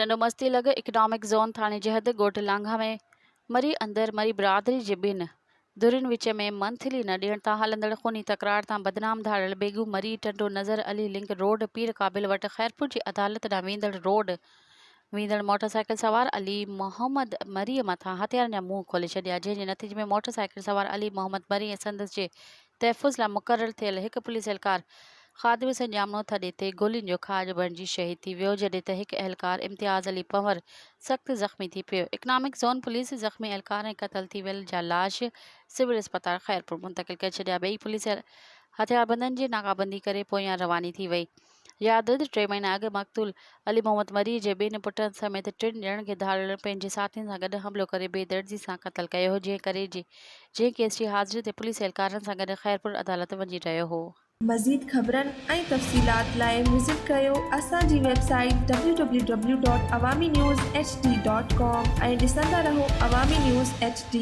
टंडो मस्ती लॻ economic zone थाणे जहद ॻोठ लांघा में मरी अंदर मरी बिरादरी जे ॿिनि धुरियुनि विच में मंथली न ॾियण तां हलंदड़ खूनी तकरार तां बदनाम धाड़ल बेगू मरी टंडो नज़र अली लिंक रोड पीर क़ाबिल वटि ख़ैरपुर जी अदालत ॾांहुं वेंदड़ रोड वींदड़ मोटरसाइकिल सवार अली मोहम्मद मरी मथां हथियारनि जा मुंहुं खोले छॾिया, जंहिं जे नतीजे में मोटरसाइकिल सवार अली मोहम्मद मरी ऐं संदसि जे तहफ़ुज़ लाइ मुक़ररु थियल हिकु पुलिस एहलकार ख़ादिम संजाम ॼामनो थॾे ते गोलियुनि जो खाज बणिजी शहीद थी वियो, जॾहिं त हिकु एहलकार इम्तियाज़ अली पंवर सख़्तु ज़ख़्मी थी पियो। इकनॉमिक ज़ोन पुलिस ज़ख़्मी एहलकार ऐं क़तल थी वियल जा लाश सिविल अस्पताल ख़ैरपुर मुंतक़िल करे छॾिया। ॿई पुलिस हथियारबंदनि जी नाकाबंदी करे पोयां रवानी थी वई। यादि 3 महीना अॻु मक़तूल अली मोहम्मद मरी जे ॿिनि पुटनि समेत 3 ॼणनि खे धाड़ल पंहिंजे साथियुनि सां गॾु हमलो करे बेदर्दी सां क़तल कयो हो, जंहिं केस जी हाज़िरी ते पुलिस एहलकारनि सां गॾु ख़ैरपुर अदालत वञी रहियो हो। मज़ीद ख़बरनि ऐं तफ़सीलात लाइ विज़िट कयो असांजी वेबसाइट www.awamiNewsHD.com ऐं ॾिसंदा रहो अवामी न्यूज़ HD।